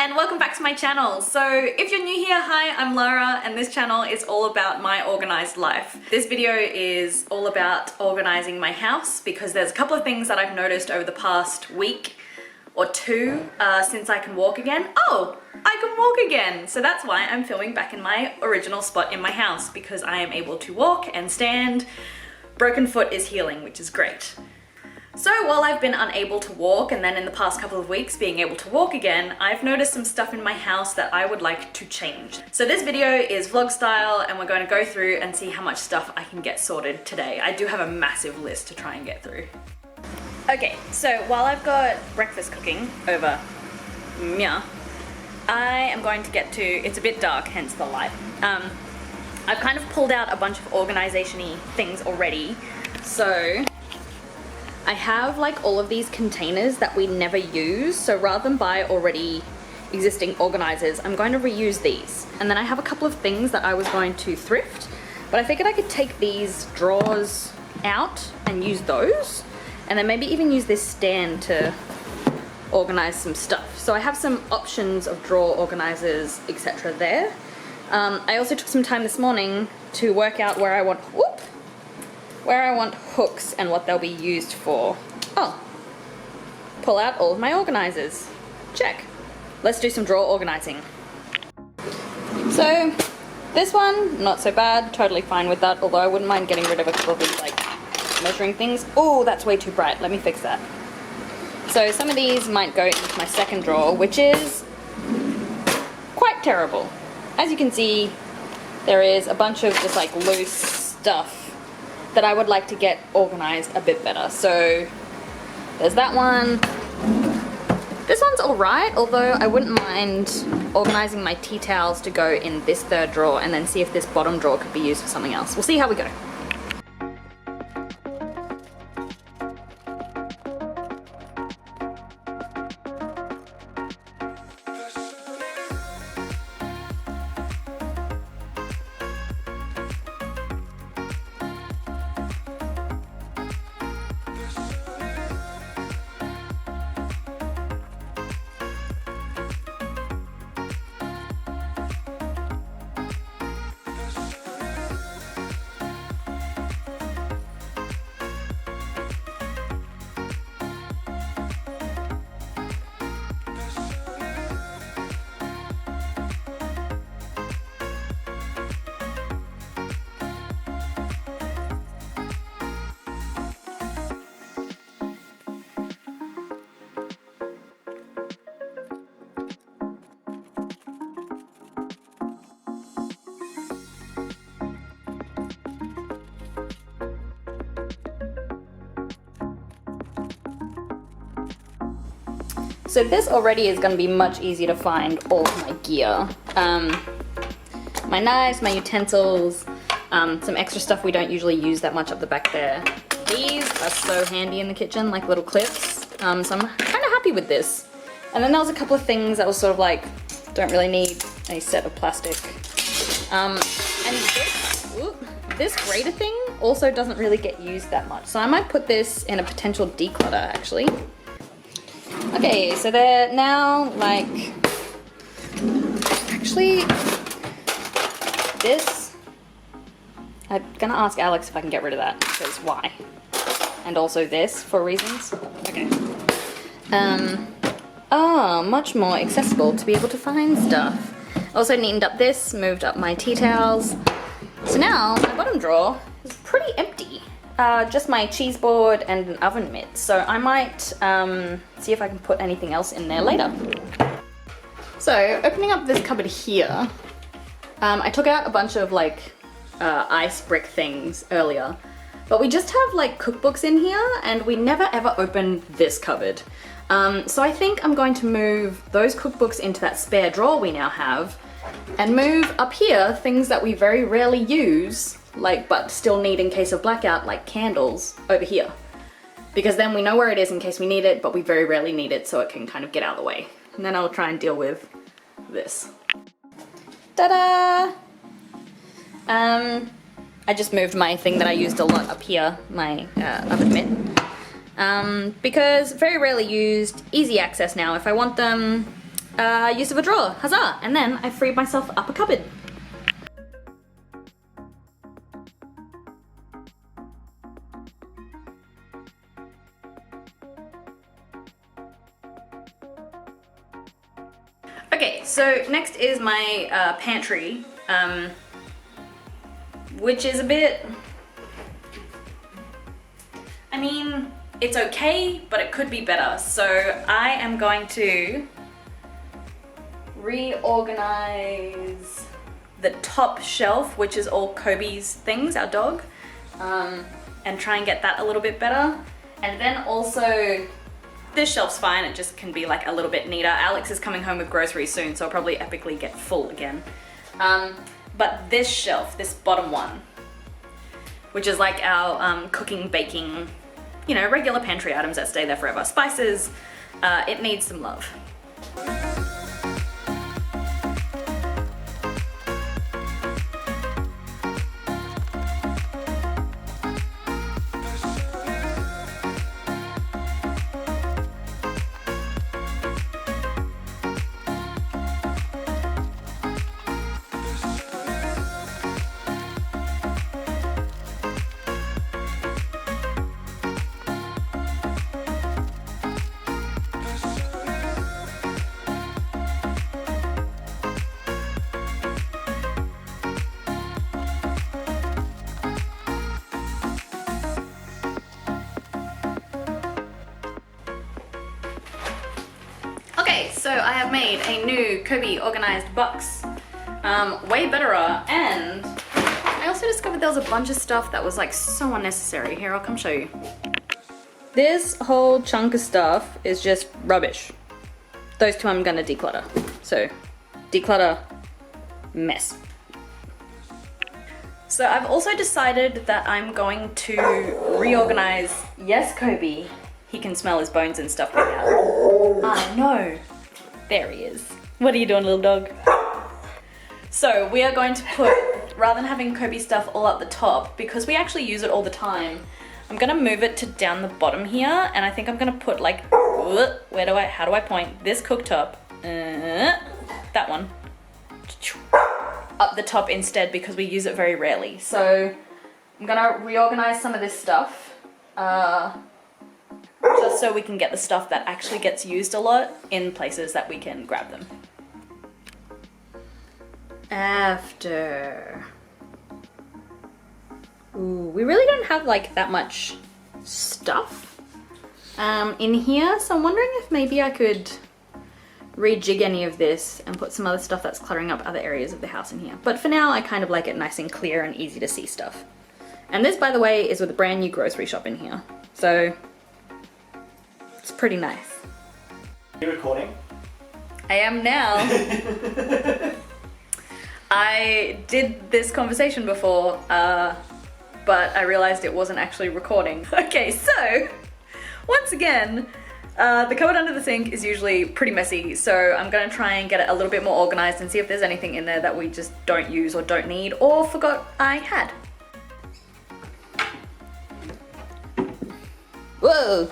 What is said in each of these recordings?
and welcome back to my channel. So if you're new here, hi, I'm Lara and this channel is all about my organized life. This video is all about organizing my house because there's a couple of things that I've noticed over the past week or two since I can walk again. Oh, I can walk again! So that's why I'm filming back in my original spot in my house, because I am able to walk and stand. Broken foot is healing, which is great. So while I've been unable to walk, and then in the past couple of weeks being able to walk again, I've noticed some stuff in my house that I would like to change. So this video is vlog style and we're going to go through and see how much stuff I can get sorted today. I do have a massive list to try and get through. Okay, so while I've got breakfast cooking over here, I am going to get to, it's a bit dark, hence the light. I've kind of pulled out a bunch of organization-y things already. So I have like all of these containers that we never use, so rather than buy already existing organizers, I'm going to reuse these. And then I have a couple of things that I was going to thrift, but I figured I could take these drawers out and use those, and then maybe even use this stand to organize some stuff. So I have some options of drawer organizers, etc. there. I also took some time this morning to work out where I want, hooks and what they'll be used for. Oh, pull out all of my organizers. Check. Let's do some drawer organizing. So this one, not so bad, totally fine with that, although I wouldn't mind getting rid of a couple of these like measuring things. Oh, that's way too bright. Let me fix that. So some of these might go into my second drawer, which is quite terrible. As you can see, there is a bunch of just like loose stuff that I would like to get organized a bit better. So there's that one. This one's alright, although I wouldn't mind organizing my tea towels to go in this third drawer and then see if this bottom drawer could be used for something else. We'll see how we go. So this already is going to be much easier to find all of my gear. My knives, my utensils, some extra stuff we don't usually use that much up the back there. These are so handy in the kitchen, like little clips. So I'm kind of happy with this. And then there was a couple of things that was sort of like, don't really need a set of plastic. And this grater thing also doesn't really get used that much. So I might put this in a potential declutter actually. Okay, so they're now like, actually, this, I'm gonna ask Alex if I can get rid of that, because why? And also this, for reasons. Okay. Much more accessible to be able to find stuff. Also neatened up this, moved up my tea towels. So now, my bottom drawer is pretty empty. Just my cheese board and an oven mitt. So I might see if I can put anything else in there later. So opening up this cupboard here, I took out a bunch of like ice brick things earlier, but we just have like cookbooks in here and we never ever open this cupboard. So I think I'm going to move those cookbooks into that spare drawer we now have and move up here things that we very rarely use, like, but still need in case of blackout, like candles, over here. Because then we know where it is in case we need it, but we very rarely need it, so it can kind of get out of the way. And then I'll try and deal with this. Ta-da! I just moved my thing that I used a lot up here, my oven mitt. Because very rarely used, easy access now. If I want them use of a drawer, huzzah! And then I freed myself up a cupboard. Okay, so next is my pantry, which is a bit, I mean, it's okay, but it could be better. So I am going to reorganize the top shelf, which is all Kobe's things, our dog, and try and get that a little bit better. And then also, this shelf's fine, it just can be like a little bit neater. Alex is coming home with groceries soon, so I'll probably epically get full again. But this shelf, this bottom one, which is like our cooking, baking, you know, regular pantry items that stay there forever. Spices, it needs some love. So I have made a new Kobe organized box, way betterer, and I also discovered there was a bunch of stuff that was like so unnecessary. Here, I'll come show you. This whole chunk of stuff is just rubbish. Those two I'm gonna declutter. So, declutter, mess. So I've also decided that I'm going to reorganize, yes Kobe, he can smell his bones and stuff like that. I know. There he is. What are you doing, little dog? So we are going to put, rather than having Kobe stuff all up the top, because we actually use it all the time, I'm gonna move it to down the bottom here, and I think I'm gonna put like, how do I point? This cooktop, that one, up the top instead, because we use it very rarely. So I'm gonna reorganize some of this stuff, just so we can get the stuff that actually gets used a lot in places that we can grab them. After. Ooh, we really don't have like that much stuff in here, so I'm wondering if maybe I could rejig any of this and put some other stuff that's cluttering up other areas of the house in here. But for now, I kind of like it nice and clear and easy to see stuff. And this, by the way, is with a brand new grocery shop in here. So it's pretty nice. Are you recording? I am now. I did this conversation before, but I realized it wasn't actually recording. Okay, so once again, the cupboard under the sink is usually pretty messy, so I'm gonna try and get it a little bit more organized and see if there's anything in there that we just don't use or don't need or forgot I had. Whoa!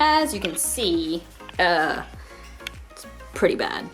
As you can see, it's pretty bad.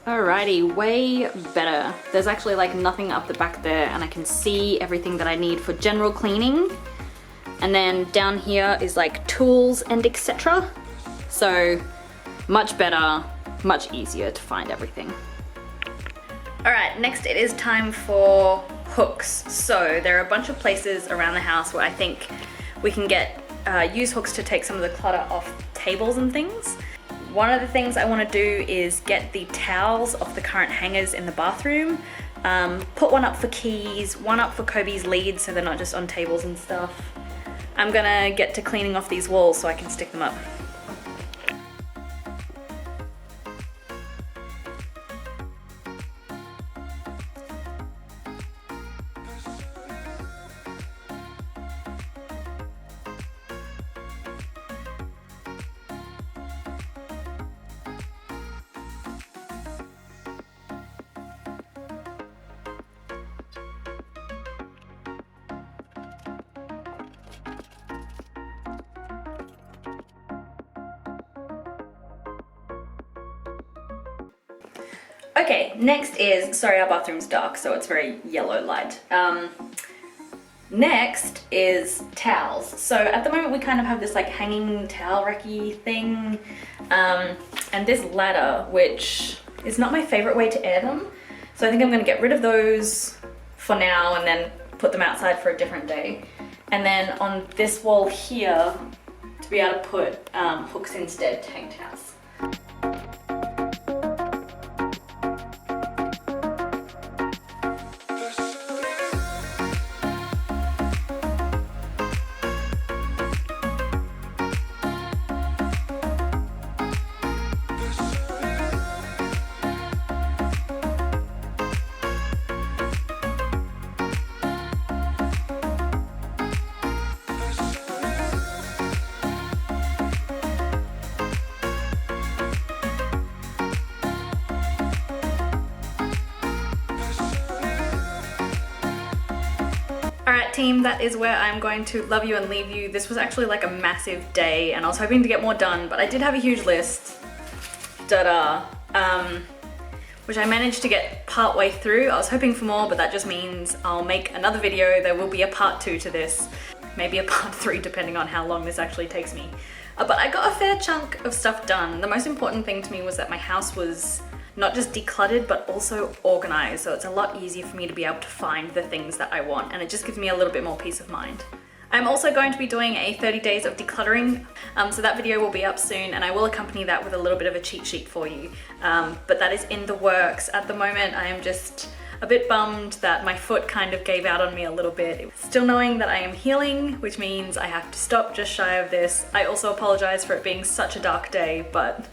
Alrighty, way better. There's actually like nothing up the back there, and I can see everything that I need for general cleaning. And then down here is like tools and etc. So much better, much easier to find everything. All right, next it is time for hooks. So there are a bunch of places around the house where I think we can use hooks to take some of the clutter off tables and things. One of the things I want to do is get the towels off the current hangers in the bathroom, put one up for keys, one up for Kobe's leads so they're not just on tables and stuff. I'm gonna get to cleaning off these walls so I can stick them up. Okay, next is, sorry our bathroom's dark so it's very yellow light. Next is towels. So at the moment we kind of have this like hanging towel racky thing, and this ladder, which is not my favorite way to air them. So I think I'm gonna get rid of those for now and then put them outside for a different day. And then on this wall here, to be able to put hooks instead to hang towels. Alright team, that is where I'm going to love you and leave you. This was actually like a massive day and I was hoping to get more done, but I did have a huge list. Which I managed to get part way through. I was hoping for more, but that just means I'll make another video. There will be a part 2 to this. Maybe a part 3 depending on how long this actually takes me. But I got a fair chunk of stuff done. The most important thing to me was that my house was not just decluttered, but also organized. So it's a lot easier for me to be able to find the things that I want, and it just gives me a little bit more peace of mind. I'm also going to be doing a 30 days of decluttering, so that video will be up soon, and I will accompany that with a little bit of a cheat sheet for you. But that is in the works. At the moment, I am just a bit bummed that my foot kind of gave out on me a little bit. Still knowing that I am healing, which means I have to stop just shy of this. I also apologize for it being such a dark day, but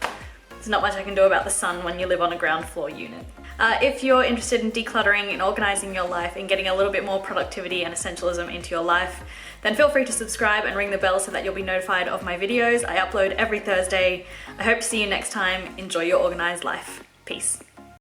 there's not much I can do about the sun when you live on a ground floor unit. If you're interested in decluttering and organizing your life and getting a little bit more productivity and essentialism into your life, then feel free to subscribe and ring the bell so that you'll be notified of my videos. I upload every Thursday. I hope to see you next time. Enjoy your organized life. Peace.